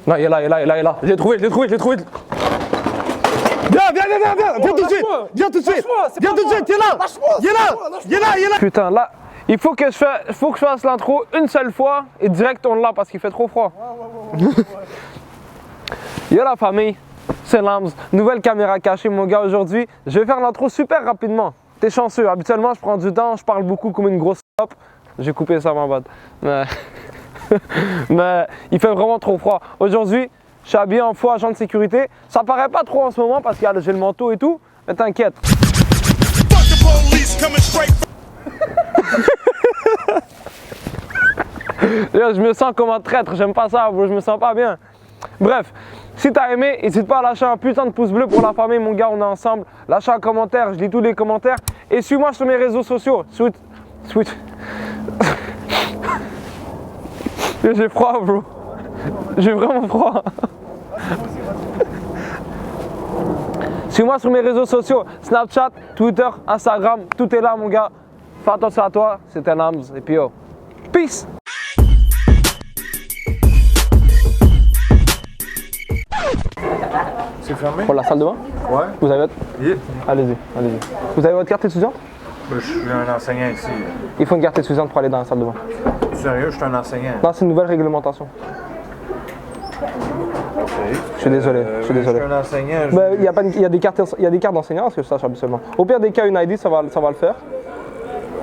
Non, il est là, il est là, il est là, il est là. J'ai trouvé, j'ai trouvé, j'ai trouvé. Viens tout de suite, viens tout de suite, viens tout de suite, il est là, il est là, il est là, il est là. Putain, là, il faut que je fasse l'intro une seule fois et direct on l'a parce qu'il fait trop froid. Yo la famille, c'est Lams, nouvelle caméra cachée mon gars aujourd'hui. Je vais faire l'intro super rapidement. T'es chanceux, habituellement je prends du temps, je parle beaucoup comme une grosse top. J'ai coupé ça ma bad. Mais il fait vraiment trop froid. Aujourd'hui, je suis habillé en faux agent de sécurité. Ça paraît pas trop en ce moment parce que j'ai le manteau et tout, mais t'inquiète. Je me sens comme un traître, j'aime pas ça, je me sens pas bien. Bref, si t'as aimé, n'hésite pas à lâcher un putain de pouce bleu pour la famille, mon gars, on est ensemble. Lâche un commentaire, je lis tous les commentaires. Et suis-moi sur mes réseaux sociaux. J'ai froid, bro. J'ai vraiment froid. Suis-moi sur mes réseaux sociaux, Snapchat, Twitter, Instagram, tout est là, mon gars. Fais attention à toi, c'était Lams, et puis yo, peace. C'est fermé? Pour la salle de bain? Ouais. Vous avez votre... Yeah. Allez-y, allez-y. Vous avez votre carte étudiante? Ben, je suis un enseignant ici. Il faut une carte étudiante pour aller dans la salle de bain. Sérieux, je suis un enseignant. Non, c'est une nouvelle réglementation. Je suis désolé, je suis désolé. Je suis un enseignant. Ben, il y a des cartes d'enseignant, parce que je sache absolument. Au pire des cas, une ID, ça va le faire.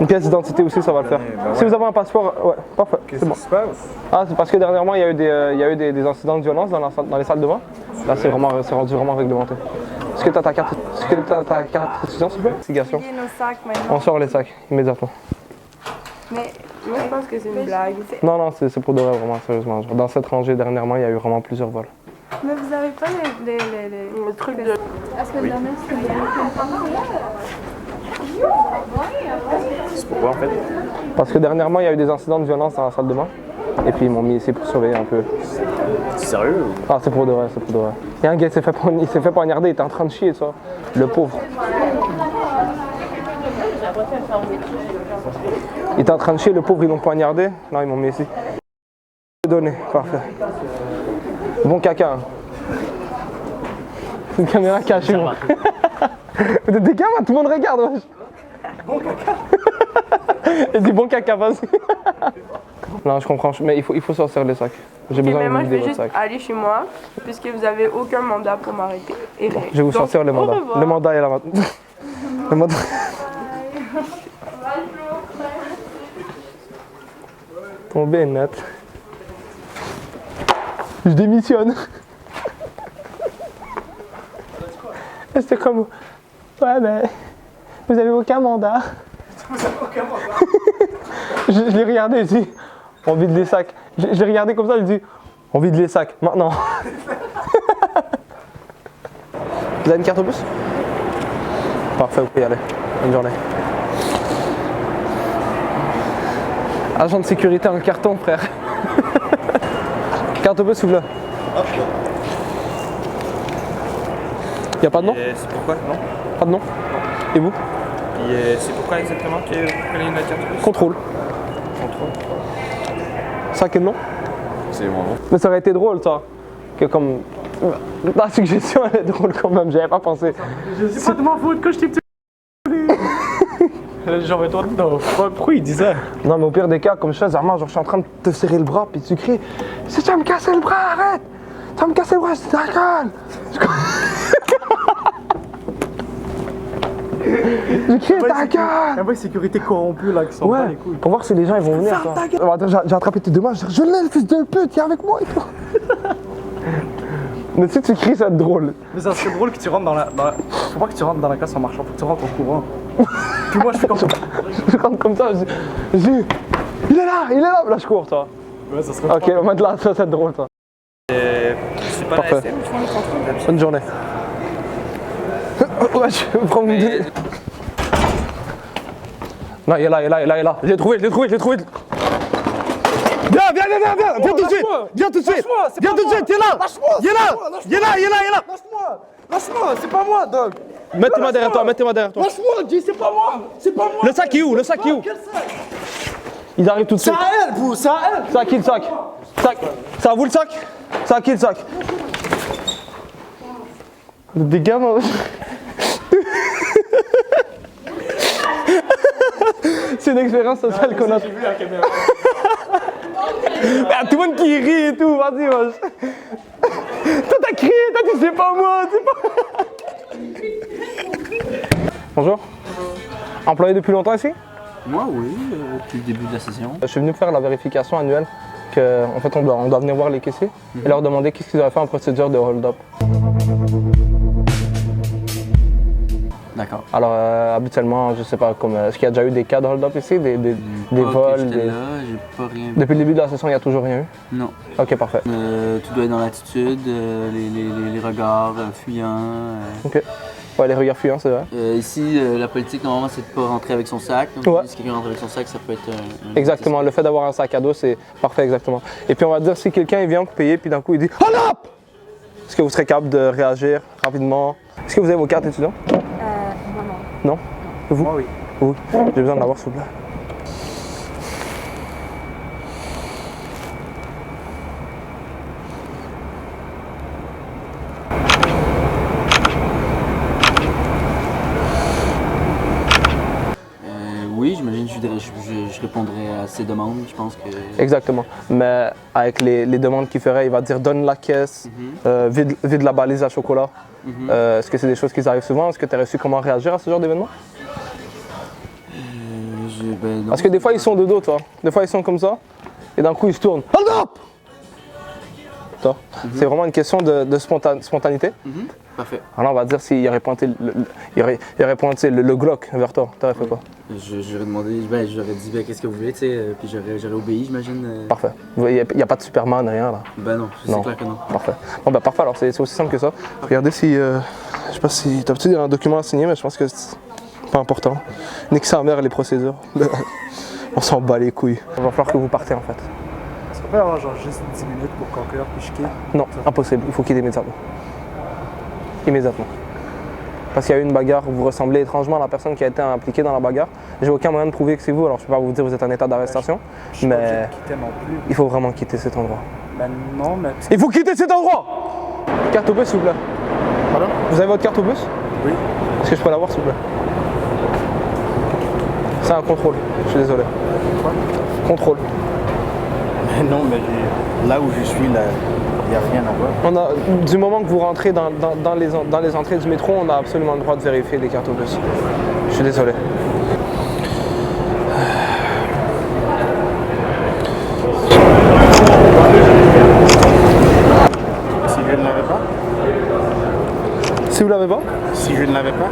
Une pièce d'identité aussi, ça va le faire. Ben Si vous avez un passeport, ouais, parfait. Qu'est-ce qui se passe? Ah, c'est parce que dernièrement, il y a eu des incidents de violence dans les salles de bain. Là, c'est rendu vraiment réglementé. Est-ce que tu as ta carte étudiante, s'il vous plaît? Investigation. Nos sacs maintenant. On sort les sacs, immédiatement. Mais moi, je pense que c'est une blague. Non, c'est pour de vrai, vraiment, sérieusement. Genre, dans cette rangée, dernièrement, il y a eu vraiment plusieurs vols. Mais vous avez pas le truc de... La semaine dernière, c'était C'est pourquoi en fait? Parce que dernièrement, il y a eu des incidents de violence dans la salle de bain. Et puis ils m'ont mis ici pour surveiller un peu. C'est sérieux? Ah, c'est pour de vrai, c'est pour de vrai. Il y a un gars qui s'est fait poignarder, il était en train de chier, ça. Le pauvre. Il était en train de chier, le pauvre, ils l'ont poignardé. Non, ils m'ont mis ici. Donné, parfait. Bon caca. Hein. Une caméra cachée. Vous êtes des gamins, tout le monde regarde, wesh. Bon caca. Il dit bon caca, vas-y. Non, je comprends, mais il faut sortir les sacs. J'ai besoin de moi, je vider vais votre juste sac. aller chez moi, puisque vous avez aucun mandat pour m'arrêter. Je vais vous sortir le mandat. Le mandat est là maintenant. Le mandat. Tombé net. Je démissionne. Et c'était comme... Ouais, mais... Vous avez aucun mandat. Vous avez aucun mandat. Je l'ai regardé, je dis... On vide les sacs. Je l'ai regardé comme ça, je dis... On vide les sacs, maintenant. Vous avez une carte au bus? Parfait, vous pouvez y aller. Bonne journée. Agent de sécurité en carton, frère. Carte au bus, s'il vous plaît. Y'a pas de nom? C'est pourquoi? Non. Pas de nom? Et vous? C'est pourquoi exactement qu'il y a une carte de bus? Contrôle. Contrôle. Ça, quel nom? C'est mon nom. Mais ça aurait été drôle, ça. Que comme... La suggestion, elle est drôle quand même, j'y avais pas pensé. C'est pas de ma faute que je t'ai petit. Genre, toi, non, pourquoi il disait? Non, mais au pire des cas, comme je fais, genre, je suis en train de te serrer le bras, puis tu cries « Si tu vas me casser le bras, arrête! Tu vas me casser le bras, c'est ta gueule! » Je crie « Ta gueule! » Un vrai sécurité corrompue là qui sont pas les Ouais, couilles. pour voir si les gens ils vont venir. Attends, j'ai attrapé tes deux mains, je l'ai le fils de pute, viens avec moi et tout. Mais si tu cries, ça va être drôle. Mais ça serait drôle que tu rentres dans la... Faut pas que tu rentres dans la classe en marchant, faut que tu rentres en courant. Puis moi je fais comme ça. Je rentre comme ça, je dis il est là, là je cours, toi. Ouais, ça serait Ok, maintenant ça va être drôle, toi. C'est pas Parfait. la SM, ils font le contrôle d'habitude. Bonne journée. Ouais, je vais prendre une... Non, il est là. J'ai trouvé. Viens tout de suite. Viens tout de suite, il est là. Il est là. Lâche-moi, c'est pas moi, Doc. Mettez-moi derrière toi. Lâche-moi, dis, c'est pas moi. Le sac est où? Quel sac? Ils arrivent tout de suite. C'est à elle, bro, c'est à elle. C'est à qui le sac? C'est à vous le sac? C'est à qui le sac? Des gamins. C'est une expérience sociale qu'on a. J'ai vu la caméra. Ah, tout le monde qui rit et tout, vas-y, wesh. Toi t'as crié, t'as dit c'est pas moi, c'est pas. Bonjour. Employé depuis longtemps ici? Moi, oui, depuis le début de la session. Je suis venu faire la vérification annuelle qu'en fait on doit venir voir les caissiers et leur demander qu'est-ce qu'ils auraient fait en procédure de hold-up. D'accord. Alors habituellement, je sais pas, comme est-ce qu'il y a déjà eu des cas de hold-up ici, des vols, J'étais là, j'ai pas rien. Depuis le début de la session, il n'y a toujours rien eu? Non. Ok, parfait. Tout doit être dans l'attitude, les regards fuyants. Ok. Ouais, les regards fuyants, c'est vrai. Ici, la politique, normalement, c'est de pas rentrer avec son sac. Donc, Ouais. si quelqu'un rentre avec son sac, ça peut être un Exactement, le fait d'avoir un sac à dos, c'est parfait, exactement. Et puis on va dire, si quelqu'un il vient payer, puis d'un coup il dit « Hold up !» Est-ce que vous serez capable de réagir rapidement? Est-ce que vous avez vos cartes étudiants? Non. Non? Vous? Moi, oui. Vous? J'ai besoin de l'avoir, s'il vous plaît. Oui, j'imagine que je répondrai à ces demandes. Je pense que. Exactement. Mais avec les demandes qu'il ferait, il va dire donne la caisse, vide la balise à chocolat. Est-ce que c'est des choses qui arrivent souvent? Est-ce que tu as reçu comment réagir à ce genre d'événement? Ben, non. Parce que des fois ils sont de dos, toi. Des fois ils sont comme ça, et d'un coup ils se tournent. Hold up! Toi. C'est vraiment une question de spontanéité. Parfait. Alors on va dire s'il aurait pointé il aurait pointé le Glock vers toi, t'aurais fait quoi? J'aurais demandé, j'aurais dit qu'est-ce que vous voulez, tu sais, puis j'aurais obéi, j'imagine. Parfait. Il n'y a pas de Superman, rien là. Ben non, c'est Non. clair que non. Parfait. Bon bah parfait, alors c'est aussi simple que ça. Regardez si, je sais pas si t'as peut-être un document à signer, mais je pense que c'est pas important. Nique sa mère les procédures. On s'en bat les couilles. Il va falloir que vous partez en fait. Est-ce qu'on peut avoir genre juste 10 minutes pour conclure puis je quitte? Non, impossible, il faut quitter immédiatement. Immédiatement. Parce qu'il y a eu une bagarre, vous ressemblez étrangement à la personne qui a été impliquée dans la bagarre. J'ai aucun moyen de prouver que c'est vous, alors je peux pas vous dire que vous êtes en état d'arrestation. Je suis pas obligé Mais de quitter non plus. il faut vraiment quitter cet endroit. Ben non, mais. Il faut quitter cet endroit! Carte au bus s'il vous plaît. Pardon? Vous avez votre carte au bus? Oui. Est-ce que je peux l'avoir s'il vous plaît? C'est un contrôle, je suis désolé. Quoi? Contrôle. Non, mais là où je suis, là, il n'y a rien à voir. Du moment que vous rentrez dans les entrées du métro, on a absolument le droit de vérifier les cartes au bus. Je suis désolé. Si je ne l'avais pas? Si vous l'avez pas, Si je ne l'avais pas?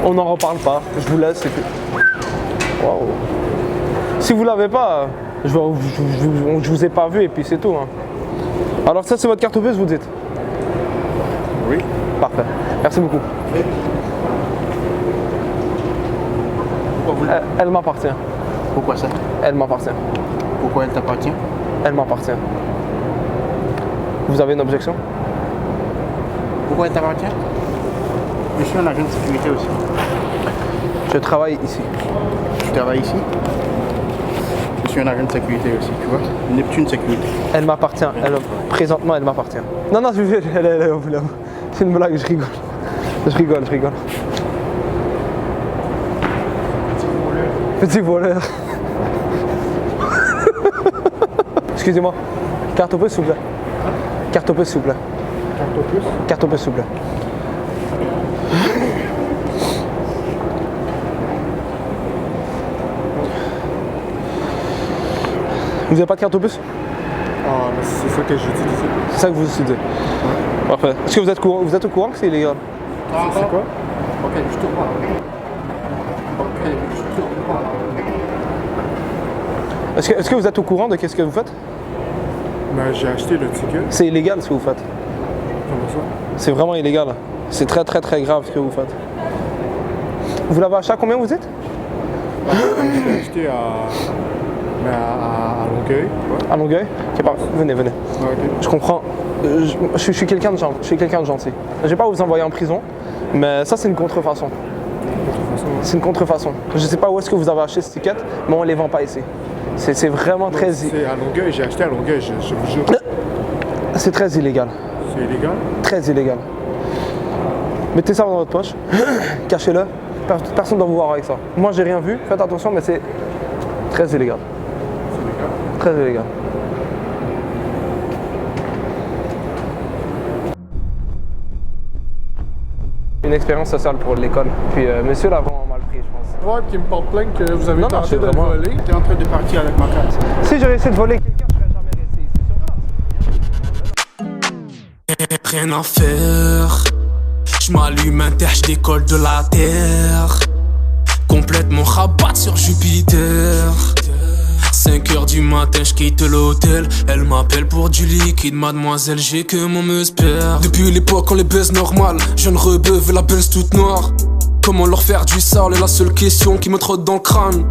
on n'en reparle pas. Je vous laisse. Waouh. Si vous l'avez pas, je vous ai pas vu et puis c'est tout. Hein. Alors ça c'est votre carte au bus, vous dites? Oui. Parfait. Merci beaucoup. Elle m'appartient. Pourquoi ça? Elle m'appartient. Pourquoi elle t'appartient? Elle m'appartient. Vous avez une objection? Pourquoi elle t'appartient? Je suis un agent de sécurité aussi. Je travaille ici. Je travaille ici. Je suis un agent de sécurité aussi, tu vois. Neptune Sécurité. Elle m'appartient. Présentement, elle m'appartient. Non, non, c'est une blague, je rigole. Je rigole. Petit voleur. Excusez-moi. Carte au bus, s'il vous plaît. Carte au bus, s'il vous plaît. Carte au plus. Carte au bus, s'il vous plaît. Vous n'avez pas de carte au bus? Ah, mais c'est ça que j'utilise ici. C'est ça que vous utilisez? Parfait. Est-ce que vous êtes au courant que c'est illégal? C'est quoi? Ok, je te vois. Ok, je te vois. Est-ce que vous êtes au courant de qu'est-ce que vous faites? Mais j'ai acheté le ticket. C'est illégal ce que vous faites. Comment ça? C'est vraiment illégal. C'est très très très grave ce que vous faites. Vous l'avez acheté à combien vous dites? Je l'ai acheté à Longueuil. Ouais. À Longueuil? Ok, parfait. Venez. Ouais, ok. Je comprends. Je suis quelqu'un de gentil. Je vais pas vous envoyer en prison, mais ça c'est une contrefaçon. C'est une contrefaçon. Je sais pas où est-ce que vous avez acheté cette étiquette, mais on les vend pas ici. C'est vraiment très... C'est à Longueuil, j'ai acheté à Longueuil, je vous jure. C'est très illégal. C'est illégal? Très illégal. Mettez ça dans votre poche, cachez-le. Personne ne doit vous voir avec ça. Moi, j'ai rien vu, faites attention, mais c'est très illégal. Très illégal. Une expérience sociale pour l'école. Puis monsieur l'a vraiment mal pris, je pense. Ouais, qui me porte plainte que vous avez Non, tenté c'est de le vraiment- voler. T'es en train de partir avec ma carte. Si j'aurais essayé de voler quelqu'un, je serais jamais resté ici sur place. Rien à faire. Je m'allume un terre, je décolle de la terre. Complètement rabat sur Jupiter. 5h du matin, je quitte l'hôtel. Elle m'appelle pour du liquide, mademoiselle, j'ai que mon meusper. Depuis l'époque, on les baise normal. Jeune rebeu veut la benz toute noire. Comment leur faire du sale est la seule question qui me trotte dans le crâne.